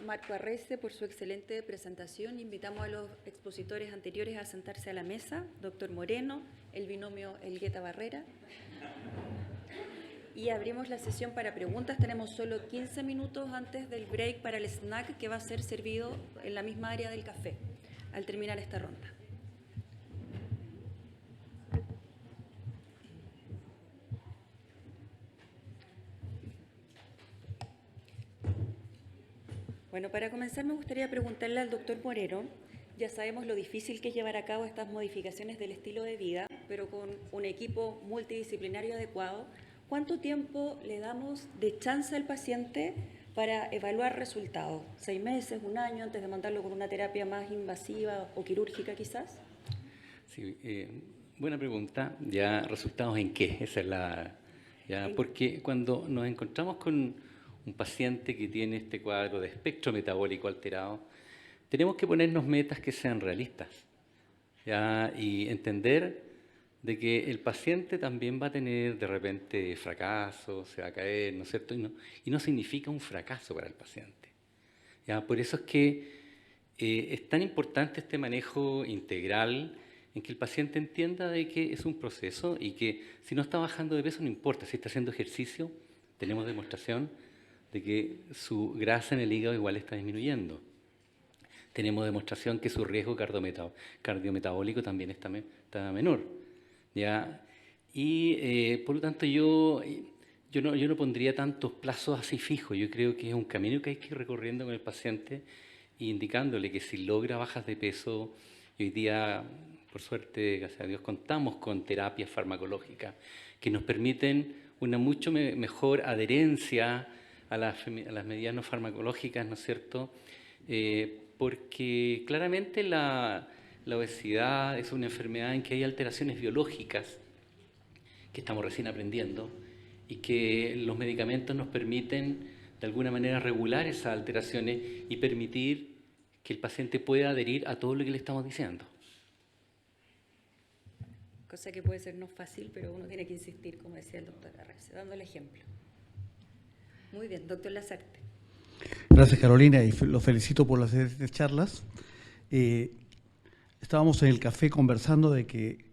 Marco Arrece por su excelente presentación. Invitamos a los expositores anteriores a sentarse a la mesa. Doctor Moreno, el binomio Elgueta Barrera. Y abrimos la sesión para preguntas. Tenemos solo 15 minutos antes del break para el snack que va a ser servido en la misma área del café al terminar esta ronda. Bueno, para comenzar me gustaría preguntarle al doctor Moreno, ya sabemos lo difícil que es llevar a cabo estas modificaciones del estilo de vida, pero con un equipo multidisciplinario adecuado, ¿cuánto tiempo le damos de chance al paciente para evaluar resultados? ¿6 meses, un año antes de mandarlo con una terapia más invasiva o quirúrgica quizás? Sí, buena pregunta. ¿Ya resultados en qué? Esa es la... Ya, porque cuando nos encontramos con un paciente que tiene este cuadro de espectro metabólico alterado, tenemos que ponernos metas que sean realistas, ¿ya? Y entender de que el paciente también va a tener de repente fracasos, se va a caer, ¿no es cierto? Y no significa un fracaso para el paciente, ¿ya? Por eso es que es tan importante este manejo integral en que el paciente entienda de que es un proceso y que si no está bajando de peso no importa, si está haciendo ejercicio, tenemos demostración de que su grasa en el hígado igual está disminuyendo. Tenemos demostración que su riesgo cardiometabólico también está menor, ¿ya? Y por lo tanto yo no pondría tantos plazos así fijos. Yo creo que es un camino que hay que ir recorriendo con el paciente e indicándole que si logra bajas de peso, y hoy día, por suerte, gracias a Dios, contamos con terapias farmacológicas que nos permiten una mucho mejor adherencia a las medidas no farmacológicas, ¿no es cierto? Porque claramente la obesidad es una enfermedad en que hay alteraciones biológicas que estamos recién aprendiendo y que los medicamentos nos permiten de alguna manera regular esas alteraciones y permitir que el paciente pueda adherir a todo lo que le estamos diciendo. Cosa que puede ser no fácil, pero uno tiene que insistir, como decía el doctor Arrece, dando el ejemplo. Muy bien, doctor Lasarte. Gracias, Carolina, y lo felicito por las charlas. Estábamos en el café conversando de que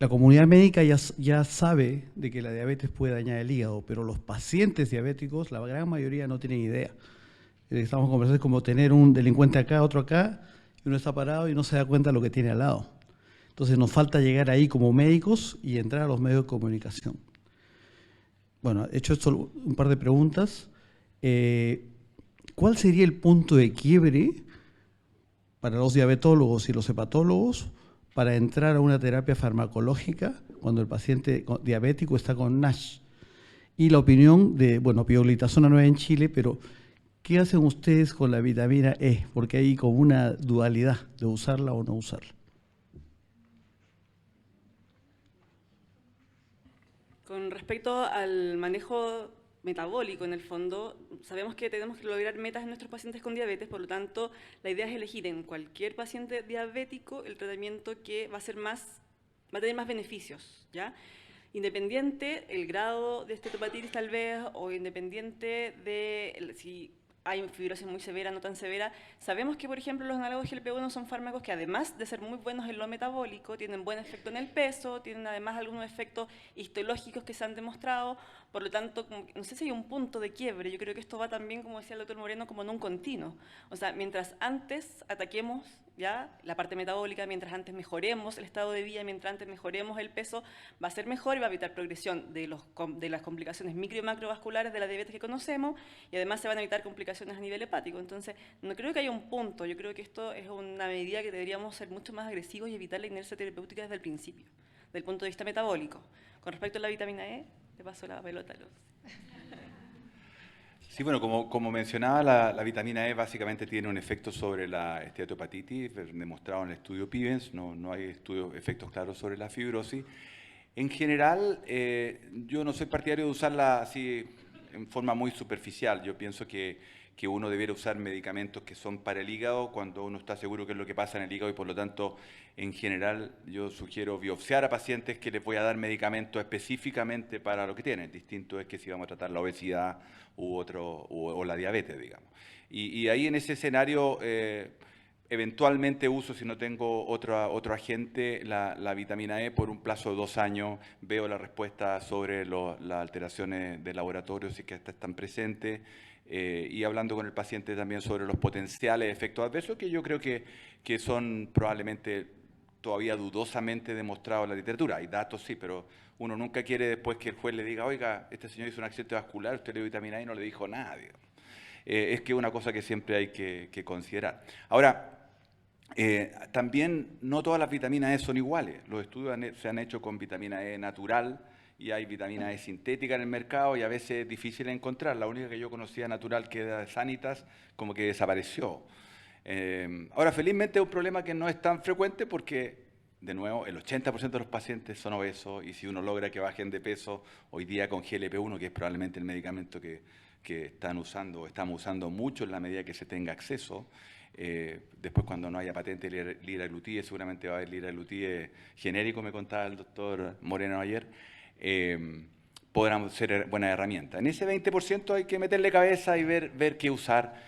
la comunidad médica ya sabe de que la diabetes puede dañar el hígado, pero los pacientes diabéticos, la gran mayoría no tienen idea. Estamos conversando como tener un delincuente acá, otro acá, y uno está parado y no se da cuenta de lo que tiene al lado. Entonces nos falta llegar ahí como médicos y entrar a los medios de comunicación. Bueno, he hecho esto, un par de preguntas. ¿Cuál sería el punto de quiebre para los diabetólogos y los hepatólogos para entrar a una terapia farmacológica cuando el paciente diabético está con NASH? Y la opinión de, bueno, pioglitazona no es en Chile, pero ¿qué hacen ustedes con la vitamina E? Porque hay como una dualidad de usarla o no usarla. Con respecto al manejo metabólico, en el fondo, sabemos que tenemos que lograr metas en nuestros pacientes con diabetes, por lo tanto, la idea es elegir en cualquier paciente diabético el tratamiento que va a tener más beneficios, ¿ya? Independiente el grado de esteatopatitis tal vez, o independiente de si hay fibrosis muy severa, no tan severa. Sabemos que, por ejemplo, los análogos GLP-1 son fármacos que, además de ser muy buenos en lo metabólico, tienen buen efecto en el peso, tienen además algunos efectos histológicos que se han demostrado. Por lo tanto, no sé si hay un punto de quiebre. Yo creo que esto va también, como decía el doctor Moreno, como en un continuo. O sea, mientras antes ataquemos ya la parte metabólica, mientras antes mejoremos el estado de vida, mientras antes mejoremos el peso, va a ser mejor y va a evitar progresión de las complicaciones micro y macrovasculares de la diabetes que conocemos, y además se van a evitar complicaciones a nivel hepático. Entonces, no creo que haya un punto. Yo creo que esto es una medida que deberíamos ser mucho más agresivos y evitar la inercia terapéutica desde el principio, desde el punto de vista metabólico. Con respecto a la vitamina E, te paso la pelota a los... Sí, bueno, como mencionaba, la vitamina E básicamente tiene un efecto sobre la esteatopatitis, demostrado en el estudio PIVENS, no hay efectos claros sobre la fibrosis. En general, yo no soy partidario de usarla así en forma muy superficial. Yo pienso que que uno debiera usar medicamentos que son para el hígado cuando uno está seguro qué es lo que pasa en el hígado, y por lo tanto, en general, yo sugiero biopsiar a pacientes que les voy a dar medicamentos específicamente para lo que tienen. Distinto es que si vamos a tratar la obesidad o la diabetes, digamos. Y ahí en ese escenario, eventualmente uso, si no tengo otro agente, la vitamina E por un plazo de 2 años. Veo la respuesta sobre las alteraciones de laboratorio, si que estas están presentes, y hablando con el paciente también sobre los potenciales efectos adversos, que yo creo que son probablemente todavía dudosamente demostrados en la literatura. Hay datos, sí, pero uno nunca quiere después que el juez le diga, oiga, este señor hizo un accidente vascular, usted le dio vitamina E y no le dijo nada, digamos. Es que es una cosa que siempre hay que considerar. Ahora, también no todas las vitaminas E son iguales. Los estudios se han hecho con vitamina E natural y hay vitamina E sintética en el mercado y a veces es difícil encontrar. La única que yo conocía natural, que era de Sanitas, como que desapareció. Ahora, felizmente es un problema que no es tan frecuente porque, de nuevo, el 80% de los pacientes son obesos, y si uno logra que bajen de peso, hoy día con GLP-1, que es probablemente el medicamento que están usando o estamos usando mucho en la medida que se tenga acceso. Después, cuando no haya patente liraglutide, seguramente va a haber liraglutide genérico, me contaba el doctor Moreno ayer, podrán ser buenas herramientas. En ese 20% hay que meterle cabeza y ver qué usar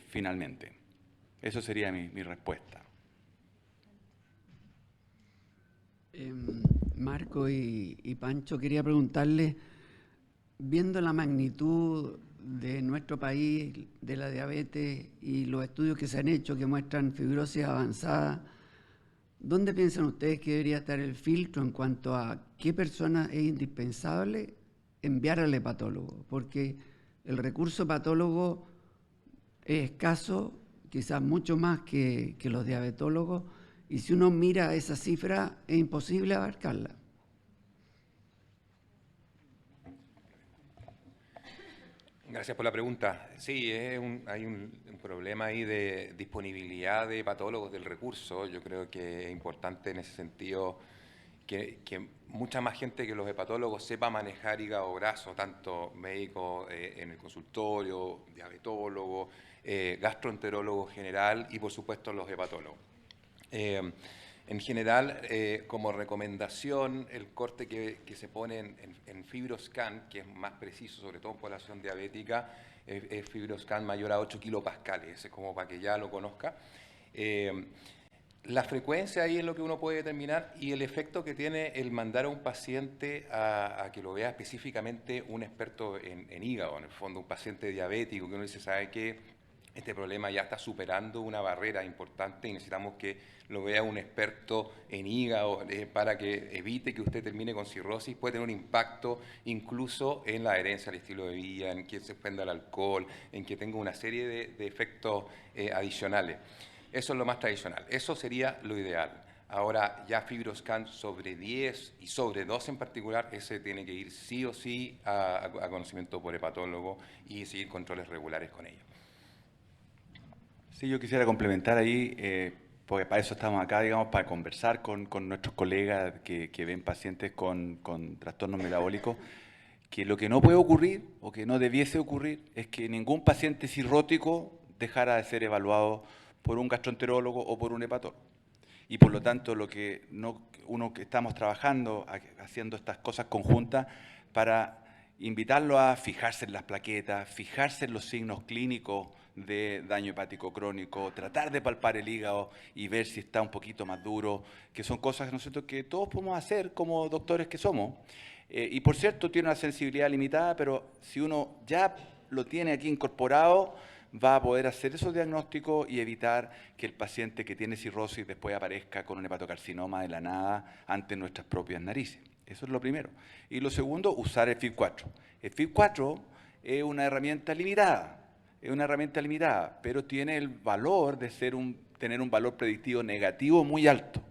finalmente. Eso sería mi respuesta. Marco y Pancho, quería preguntarle, viendo la magnitud de nuestro país, de la diabetes y los estudios que se han hecho que muestran fibrosis avanzada, ¿dónde piensan ustedes que debería estar el filtro en cuanto a qué persona es indispensable enviar al hepatólogo? Porque el recurso hepatólogo es escaso, quizás mucho más que los diabetólogos, y si uno mira esa cifra es imposible abarcarla. Gracias por la pregunta. Sí, hay un problema ahí de disponibilidad de hepatólogos del recurso. Yo creo que es importante en ese sentido que mucha más gente que los hepatólogos sepa manejar hígado graso, tanto médicos en el consultorio, diabetólogo, gastroenterólogo general y por supuesto los hepatólogos. En general, como recomendación, el corte que se pone en FibroScan, que es más preciso, sobre todo en población diabética, es FibroScan mayor a 8 kilopascales, ese es como para que ya lo conozca. La frecuencia ahí es lo que uno puede determinar, y el efecto que tiene el mandar a un paciente a que lo vea específicamente un experto en hígado, en el fondo un paciente diabético, que uno dice, ¿sabe qué? Este problema ya está superando una barrera importante y necesitamos que lo vea un experto en hígado para que evite que usted termine con cirrosis. Puede tener un impacto incluso en la adherencia al estilo de vida, en que se expenda el alcohol, en que tenga una serie de efectos adicionales. Eso es lo más tradicional, eso sería lo ideal. Ahora, ya FibroScan sobre 10 y sobre 12 en particular, ese tiene que ir sí o sí a conocimiento por hepatólogo y seguir controles regulares con ellos. Sí, yo quisiera complementar ahí, porque para eso estamos acá, digamos, para conversar con nuestros colegas que ven pacientes con trastornos metabólicos, que lo que no puede ocurrir o que no debiese ocurrir es que ningún paciente cirrótico dejara de ser evaluado por un gastroenterólogo o por un hepatólogo. Y por lo tanto, que estamos trabajando, haciendo estas cosas conjuntas para invitarlo a fijarse en las plaquetas, fijarse en los signos clínicos de daño hepático crónico, tratar de palpar el hígado y ver si está un poquito más duro, que son cosas, ¿no es cierto?, que todos podemos hacer como doctores que somos. Y por cierto, tiene una sensibilidad limitada, pero si uno ya lo tiene aquí incorporado, va a poder hacer esos diagnósticos y evitar que el paciente que tiene cirrosis después aparezca con un hepatocarcinoma de la nada ante nuestras propias narices. Eso es lo primero. Y lo segundo, usar el FIB4. El FIB4 es una herramienta limitada. Es una herramienta limitada, pero tiene el valor de tener un valor predictivo negativo muy alto.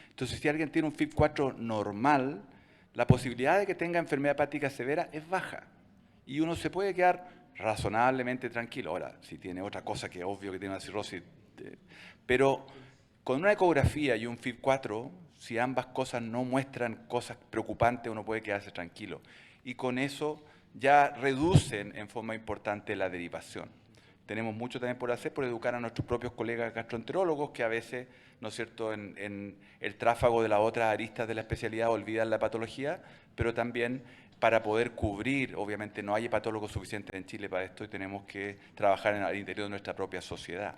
Entonces, si alguien tiene un FIB4 normal, la posibilidad de que tenga enfermedad hepática severa es baja. Y uno se puede quedar razonablemente tranquilo. Ahora, si tiene otra cosa, que es obvio que tiene una cirrosis, pero con una ecografía y un FIB4, si ambas cosas no muestran cosas preocupantes, uno puede quedarse tranquilo. Y con eso ya reducen en forma importante la derivación. tenemos mucho también por hacer por educar a nuestros propios colegas gastroenterólogos que a veces, ¿no es cierto?, en el tráfago de las otras aristas de la especialidad olvidan la patología, pero también para poder cubrir, obviamente no hay hepatólogos suficientes en Chile para esto y tenemos que trabajar al interior de nuestra propia sociedad.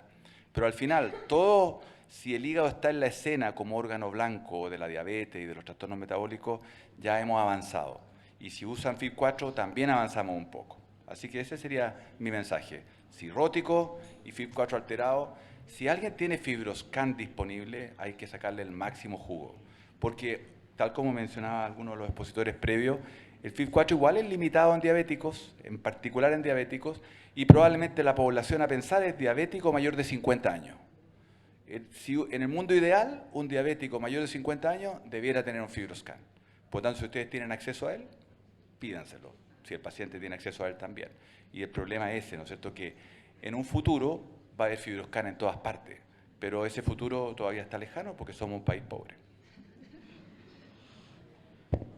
Pero al final, todo, si el hígado está en la escena como órgano blanco de la diabetes y de los trastornos metabólicos, ya hemos avanzado. Y si usan FIB4 también avanzamos un poco. Así que ese sería mi mensaje. Cirrótico y FIB4 alterado. Si alguien tiene FibroScan disponible, hay que sacarle el máximo jugo. Porque, tal como mencionaba algunos de los expositores previos, el FIB4 igual es limitado en diabéticos, en particular en diabéticos, y probablemente la población a pensar es diabético mayor de 50 años. En el mundo ideal, un diabético mayor de 50 años debiera tener un FibroScan. Por tanto, si ustedes tienen acceso a él, pídanselo, si el paciente tiene acceso a él también. Y el problema es ese, ¿no es cierto?, que en un futuro va a haber FibroScan en todas partes, pero ese futuro todavía está lejano porque somos un país pobre.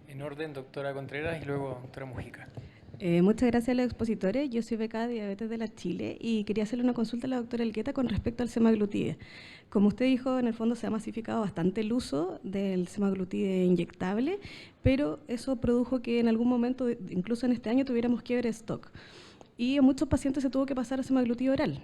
En orden, doctora Contreras y luego doctora Mujica. Muchas gracias a los expositores. Yo soy becada de Diabetes de la Chile y quería hacerle una consulta a la doctora Elgueta con respecto al semaglutide. Como usted dijo, en el fondo se ha masificado bastante el uso del semaglutide inyectable, pero eso produjo que en algún momento, incluso en este año, tuviéramos quiebre de stock. Y a muchos pacientes se tuvo que pasar a semaglutide oral.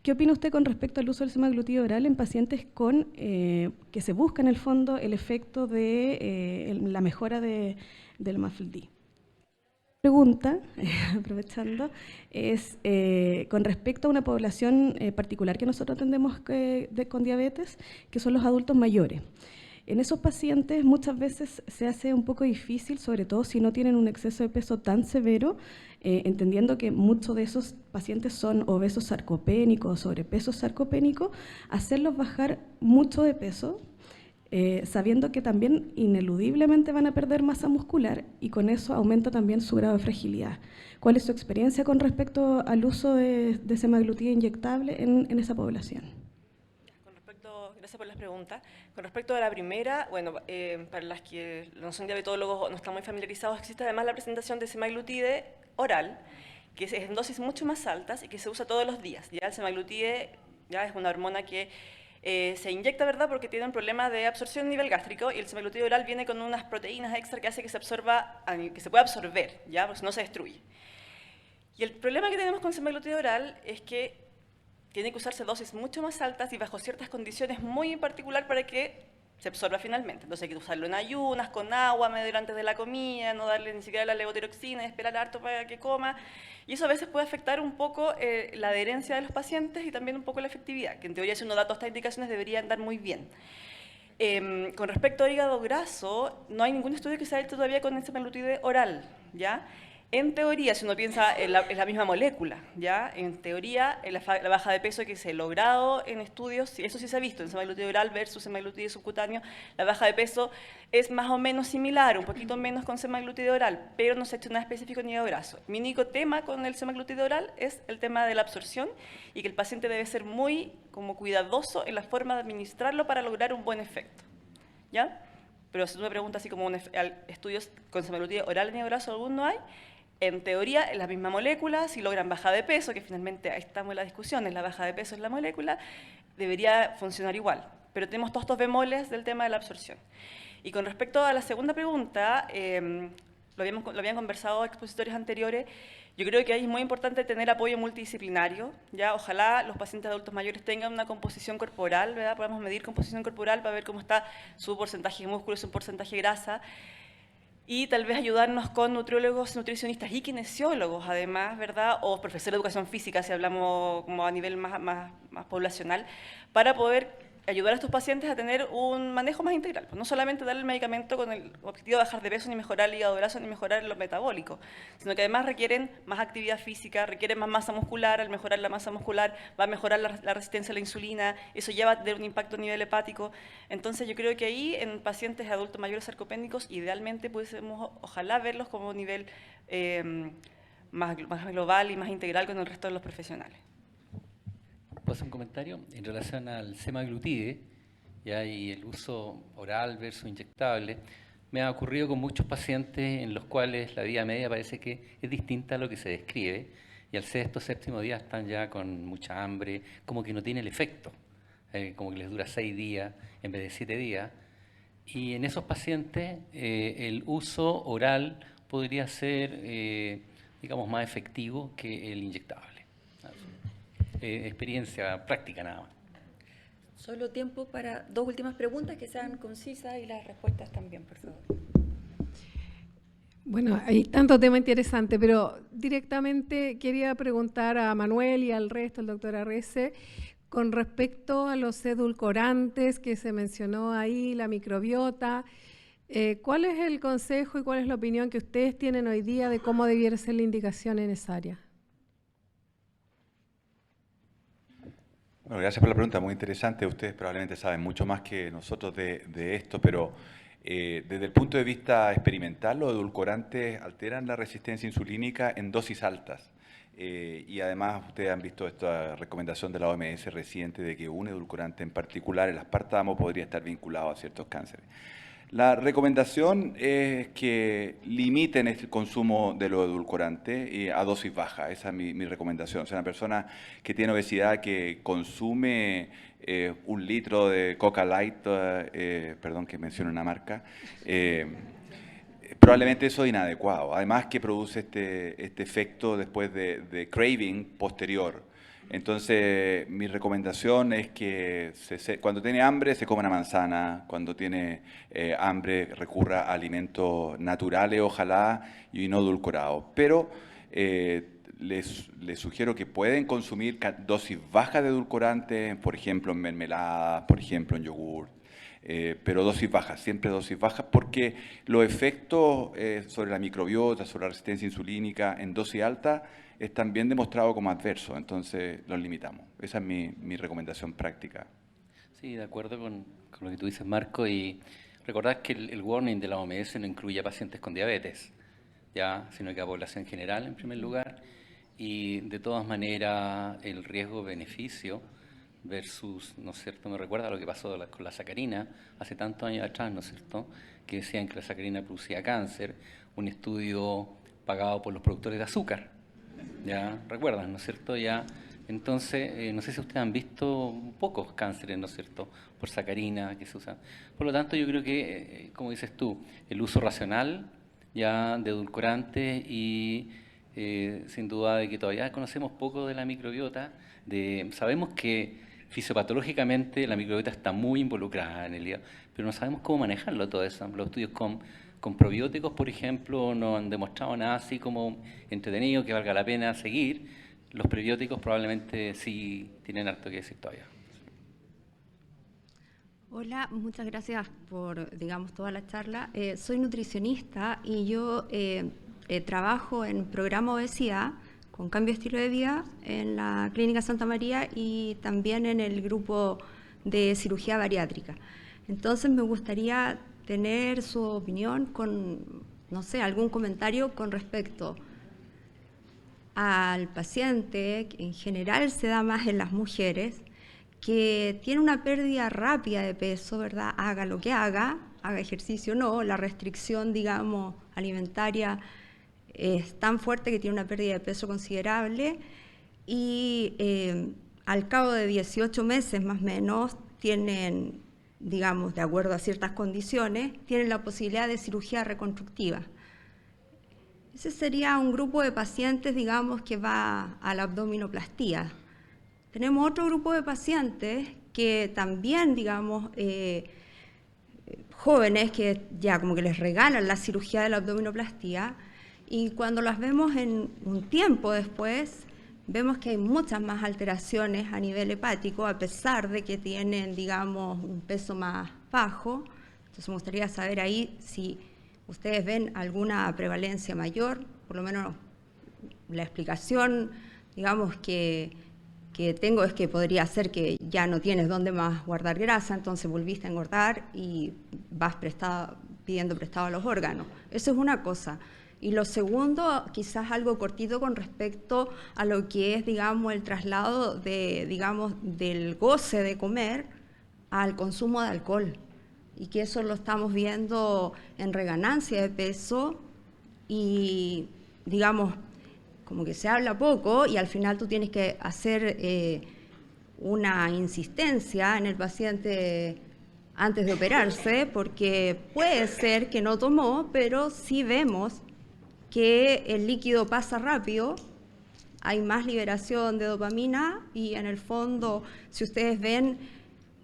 ¿Qué opina usted con respecto al uso del semaglutide oral en pacientes con que se busca en el fondo el efecto de la mejora del MAFLD? Pregunta, aprovechando, es con respecto a una población particular que nosotros atendemos con diabetes, que son los adultos mayores. En esos pacientes muchas veces se hace un poco difícil, sobre todo si no tienen un exceso de peso tan severo, entendiendo que muchos de esos pacientes son obesos sarcopénicos, sobrepeso sarcopénico, hacerlos bajar mucho de peso, sabiendo que también ineludiblemente van a perder masa muscular y con eso aumenta también su grado de fragilidad. ¿Cuál es su experiencia con respecto al uso de semaglutide inyectable en esa población? Gracias por las preguntas. Con respecto a la primera, bueno, para las que no son diabetólogos o no están muy familiarizados, existe además la presentación de semaglutide oral, que es en dosis mucho más altas y que se usa todos los días. Ya el semaglutide ya es una hormona que se inyecta, ¿verdad?, porque tiene un problema de absorción a nivel gástrico y el semaglutide oral viene con unas proteínas extra que hace que se absorba, que se pueda absorber, ¿ya?, porque no se destruye. Y el problema que tenemos con el semaglutide oral es que tiene que usarse dosis mucho más altas y bajo ciertas condiciones muy en particular para que se absorba finalmente. Entonces hay que usarlo en ayunas, con agua, medio antes de la comida, no darle ni siquiera la levotiroxina, esperar harto para que coma. Y eso a veces puede afectar un poco la adherencia de los pacientes y también un poco la efectividad, que en teoría si uno da todas estas indicaciones debería andar muy bien. Con respecto a hígado graso, no hay ningún estudio que se haya hecho todavía con el semaglutide oral, ¿ya? En teoría, si uno piensa en la misma molécula, ¿ya? En teoría, la baja de peso que se ha logrado en estudios, eso sí se ha visto, en semaglutide oral versus semaglutide subcutáneo, la baja de peso es más o menos similar, un poquito menos con semaglutide oral, pero no se ha hecho nada específico en hígado graso. Mi único tema con el semaglutide oral es el tema de la absorción y que el paciente debe ser muy cuidadoso en la forma de administrarlo para lograr un buen efecto, ¿ya? Pero si tú me preguntas así como estudios con semaglutide oral en hígado graso, ¿algún no hay? En teoría, es la misma molécula, si logran baja de peso, que finalmente ahí estamos en la discusión, es la baja de peso es la molécula, debería funcionar igual. Pero tenemos todos estos bemoles del tema de la absorción. Y con respecto a la segunda pregunta, lo habían conversado expositores anteriores, yo creo que ahí es muy importante tener apoyo multidisciplinario, ¿ya? Ojalá los pacientes adultos mayores tengan una composición corporal, ¿verdad? Podemos medir composición corporal para ver cómo está su porcentaje de músculo, su porcentaje de grasa, y tal vez ayudarnos con nutriólogos, nutricionistas y kinesiólogos, además, ¿verdad?, o profesores de educación física, si hablamos como a nivel más poblacional, para poder ayudar a estos pacientes a tener un manejo más integral. Pues no solamente darle el medicamento con el objetivo de bajar de peso, ni mejorar el hígado graso, ni mejorar lo metabólico, sino que además requieren más actividad física, requieren más masa muscular. Al mejorar la masa muscular va a mejorar la resistencia a la insulina, eso ya va a tener un impacto a nivel hepático. Entonces yo creo que ahí en pacientes adultos mayores sarcopénicos, idealmente pudiésemos ojalá verlos como un nivel más global y más integral con el resto de los profesionales. ¿Puedo hacer un comentario? En relación al semaglutide, ¿ya?, y el uso oral versus inyectable, me ha ocurrido con muchos pacientes en los cuales la vida media parece que es distinta a lo que se describe. y al sexto, séptimo día están ya con mucha hambre, como que no tiene el efecto, como que les dura 6 días en vez de 7 días. Y en esos pacientes el uso oral podría ser, digamos, más efectivo que el inyectable. Experiencia práctica nada más. Solo tiempo para 2 últimas preguntas que sean concisas y las respuestas también, por favor. Bueno, hay tanto tema interesante, pero directamente quería preguntar a Manuel y al resto, al doctor Arrese, con respecto a los edulcorantes que se mencionó ahí, la microbiota, ¿cuál es el consejo y cuál es la opinión que ustedes tienen hoy día de cómo debiera ser la indicación en esa área? Bueno, gracias por la pregunta, muy interesante. Ustedes probablemente saben mucho más que nosotros de esto, pero desde el punto de vista experimental, los edulcorantes alteran la resistencia insulínica en dosis altas. Y además ustedes han visto esta recomendación de la OMS reciente de que un edulcorante en particular, el aspartamo, podría estar vinculado a ciertos cánceres. La recomendación es que limiten el consumo de los edulcorantes a dosis bajas. Esa es mi recomendación. O sea, una persona que tiene obesidad que consume 1 litro de Coca Light, perdón que mencione una marca, probablemente eso es inadecuado. Además que produce este efecto después de craving posterior. Entonces, mi recomendación es que cuando tiene hambre se coma una manzana, cuando tiene hambre recurra a alimentos naturales, ojalá, y no edulcorados. Pero les sugiero que pueden consumir dosis bajas de edulcorantes, por ejemplo en mermeladas, por ejemplo en yogur, pero dosis bajas, siempre dosis bajas, porque los efectos sobre la microbiota, sobre la resistencia insulínica en dosis alta están bien demostrados como adversos, entonces los limitamos. Esa es mi recomendación práctica. Sí, de acuerdo con lo que tú dices, Marco, y recordad que el warning de la OMS no incluye a pacientes con diabetes, ya, sino que a población general en primer lugar, y de todas maneras el riesgo-beneficio versus, ¿no es cierto?, me recuerda a lo que pasó con la sacarina hace tantos años atrás, ¿no es cierto?, que decían que la sacarina producía cáncer, un estudio pagado por los productores de azúcar, ya, recuerdan, ¿no es cierto?, ya. Entonces, no sé si ustedes han visto pocos cánceres, ¿no es cierto?, por sacarina que se usan. Por lo tanto, yo creo que, como dices tú, el uso racional ya de edulcorantes y sin duda de que todavía conocemos poco de la microbiota, sabemos que fisiopatológicamente la microbiota está muy involucrada en el hígado, pero no sabemos cómo manejarlo todo eso. Los estudios con probióticos, por ejemplo, no han demostrado nada así como entretenido que valga la pena seguir. Los prebióticos probablemente sí tienen harto que decir todavía. Hola, muchas gracias por, digamos, toda la charla. Soy nutricionista y yo trabajo en programa obesidad con cambio de estilo de vida en la Clínica Santa María y también en el grupo de cirugía bariátrica. Entonces me gustaría tener su opinión con, no sé, algún comentario con respecto al paciente, que en general se da más en las mujeres, que tiene una pérdida rápida de peso, ¿verdad? Haga lo que haga ejercicio o no, la restricción, digamos, alimentaria es tan fuerte que tiene una pérdida de peso considerable y al cabo de 18 meses más o menos tienen, digamos, de acuerdo a ciertas condiciones, tienen la posibilidad de cirugía reconstructiva. Ese sería un grupo de pacientes, digamos, que va a la abdominoplastía. Tenemos otro grupo de pacientes que también, digamos, jóvenes que ya como que les regalan la cirugía de la abdominoplastía y cuando las vemos en un tiempo después, vemos que hay muchas más alteraciones a nivel hepático, a pesar de que tienen, digamos, un peso más bajo. Entonces me gustaría saber ahí si ustedes ven alguna prevalencia mayor, por lo menos la explicación, digamos, que tengo es que podría ser que ya no tienes dónde más guardar grasa, entonces volviste a engordar y vas pidiendo prestado a los órganos. Eso es una cosa. Y lo segundo, quizás algo cortito con respecto a lo que es, digamos, el traslado del goce de comer al consumo de alcohol. Y que eso lo estamos viendo en reganancia de peso y, digamos, como que se habla poco y al final tú tienes que hacer una insistencia en el paciente antes de operarse, porque puede ser que no tomó, pero sí vemos que el líquido pasa rápido, hay más liberación de dopamina y en el fondo, si ustedes ven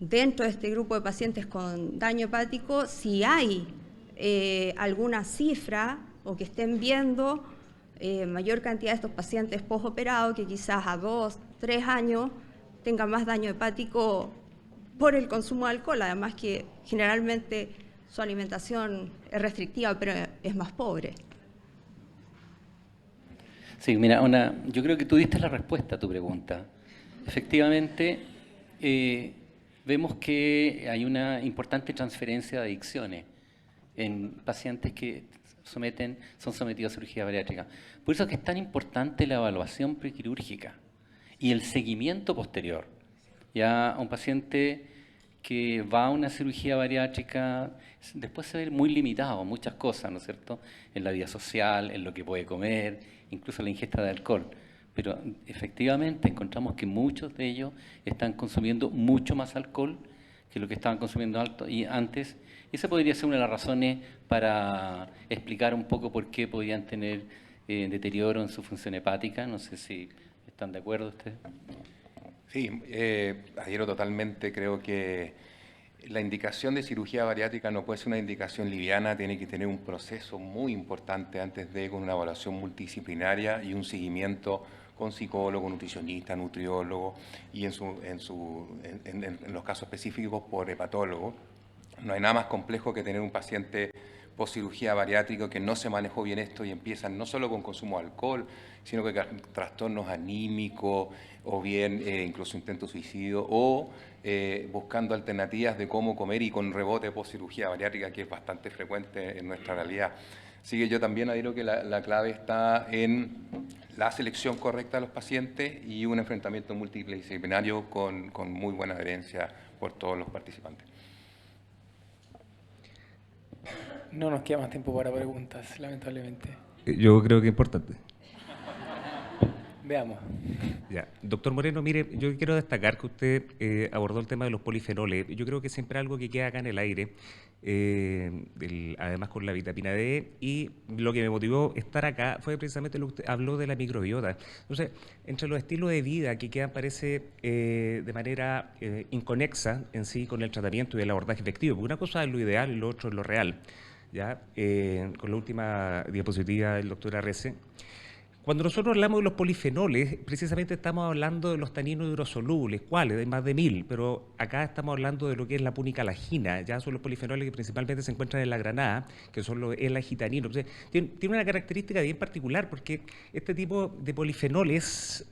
dentro de este grupo de pacientes con daño hepático, si hay alguna cifra o que estén viendo mayor cantidad de estos pacientes postoperados que quizás a 2, 3 años tengan más daño hepático por el consumo de alcohol, además que generalmente su alimentación es restrictiva, pero es más pobre. Sí, mira, yo creo que tú diste la respuesta a tu pregunta. Efectivamente, vemos que hay una importante transferencia de adicciones en pacientes que son sometidos a cirugía bariátrica. Por eso es que es tan importante la evaluación prequirúrgica y el seguimiento posterior. Ya un paciente que va a una cirugía bariátrica después se ve muy limitado en muchas cosas, ¿no es cierto? En la vida social, en lo que puede comer, incluso la ingesta de alcohol. Pero efectivamente encontramos que muchos de ellos están consumiendo mucho más alcohol que lo que estaban consumiendo antes. Y esa podría ser una de las razones para explicar un poco por qué podían tener deterioro en su función hepática. No sé si están de acuerdo ustedes. Sí, adhiero totalmente. Creo que la indicación de cirugía bariátrica no puede ser una indicación liviana, tiene que tener un proceso muy importante antes de, con una evaluación multidisciplinaria y un seguimiento con psicólogo, nutricionista, nutriólogo y en los casos específicos por hepatólogo. No hay nada más complejo que tener un paciente post cirugía bariátrica que no se manejó bien esto y empiezan no solo con consumo de alcohol, sino que trastornos anímicos o bien incluso intento suicidio o buscando alternativas de cómo comer y con rebote post cirugía bariátrica, que es bastante frecuente en nuestra realidad. Así que yo también adhiero que la clave está en la selección correcta de los pacientes y un enfrentamiento multidisciplinario con muy buena adherencia por todos los participantes. No nos queda más tiempo para preguntas, lamentablemente. Yo creo que es importante. Veamos. Ya. Doctor Moreno, mire, yo quiero destacar que usted abordó el tema de los polifenoles. Yo creo que siempre algo que queda acá en el aire, además con la vitamina D, y lo que me motivó estar acá fue precisamente lo que usted habló de la microbiota. Entonces, entre los estilos de vida que quedan, parece, de manera inconexa en sí con el tratamiento y el abordaje efectivo, porque una cosa es lo ideal y lo otro es lo real. ¿Ya? Con la última diapositiva del doctor Arrese. Cuando nosotros hablamos de los polifenoles, precisamente estamos hablando de los taninos hidrosolubles, ¿cuáles? Hay más de 1000, pero acá estamos hablando de lo que es la punicalagina, ya son los polifenoles que principalmente se encuentran en la granada, que son los L-agitaninos. Entonces, tiene una característica bien particular, porque este tipo de polifenoles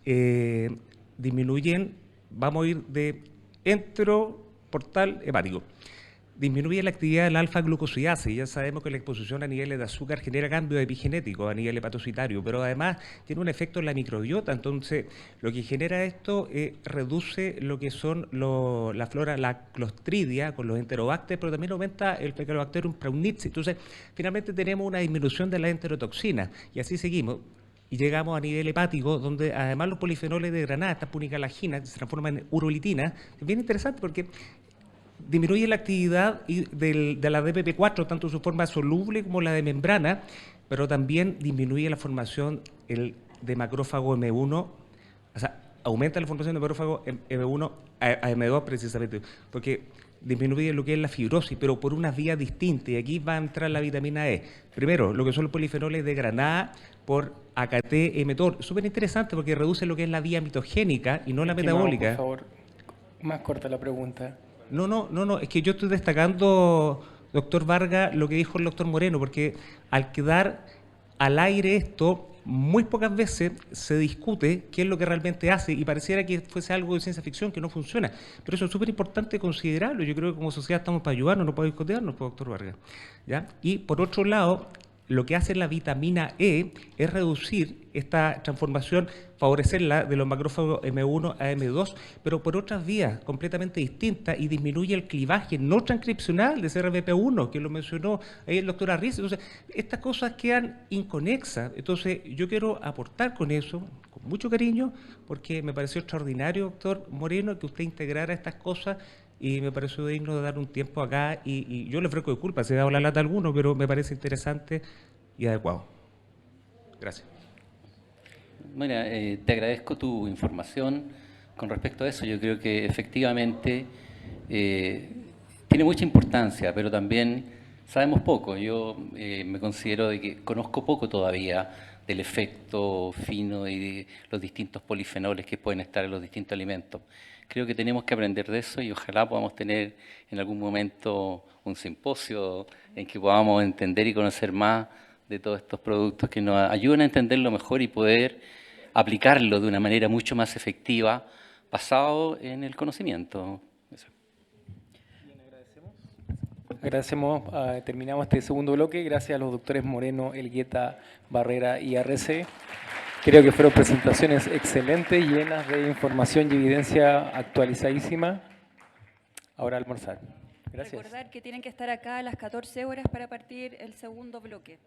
disminuyen, vamos a ir de enteroportal hepático. Disminuye la actividad de la alfa-glucosidasa, y ya sabemos que la exposición a niveles de azúcar genera cambios epigenéticos a nivel hepatocitario, pero además tiene un efecto en la microbiota. Entonces, lo que genera esto reduce lo que son la flora, la clostridia con los enterobacter, pero también aumenta el Faecalibacterium praunices. Entonces, finalmente tenemos una disminución de la enterotoxina, y así seguimos. Y llegamos a nivel hepático, donde además los polifenoles de granada, esta punicalagina, que se transforman en urolitina. Es bien interesante porque disminuye la actividad de la DPP4, tanto su forma soluble como la de membrana, pero también disminuye la formación de macrófago M1, o sea, aumenta la formación de macrófago M1 a M2 precisamente, porque disminuye lo que es la fibrosis, pero por unas vías distintas, y aquí va a entrar la vitamina E. Primero, lo que son los polifenoles de granada por AKT-mTOR, súper interesante porque reduce lo que es la vía mitogénica y no la metabólica. Por favor, más corta la pregunta. No, es que yo estoy destacando, doctor Vargas, lo que dijo el doctor Moreno, porque al quedar al aire esto, muy pocas veces se discute qué es lo que realmente hace y pareciera que fuese algo de ciencia ficción que no funciona. Pero eso es súper importante considerarlo. Yo creo que como sociedad estamos para ayudarnos, no para discutirnos, doctor Vargas. ¿Ya? Y por otro lado, lo que hace la vitamina E es reducir esta transformación, favorecerla de los macrófagos M1 a M2, pero por otras vías completamente distintas, y disminuye el clivaje no transcripcional de CRBP1, que lo mencionó ahí el doctor Arris. Entonces, estas cosas quedan inconexas. Entonces, yo quiero aportar con eso, con mucho cariño, porque me pareció extraordinario, doctor Moreno, que usted integrara estas cosas, y me pareció digno de dar un tiempo acá, y yo le ofrezco disculpas si he dado la lata a alguno, pero me parece interesante y adecuado. Gracias. Mira, te agradezco tu información con respecto a eso. Yo creo que efectivamente tiene mucha importancia, pero también sabemos poco. Yo me considero de que conozco poco todavía del efecto fino y de los distintos polifenoles que pueden estar en los distintos alimentos. Creo que tenemos que aprender de eso y ojalá podamos tener en algún momento un simposio en que podamos entender y conocer más de todos estos productos que nos ayudan a entenderlo mejor y poder aplicarlo de una manera mucho más efectiva basado en el conocimiento. Eso. Agradecemos, terminamos este segundo bloque. Gracias a los doctores Moreno, Elgueta, Barrera y Arrese. Creo que fueron presentaciones excelentes, llenas de información y evidencia actualizadísima. Ahora a almorzar. Gracias. Recordar que tienen que estar acá a las 14 horas para partir el segundo bloque.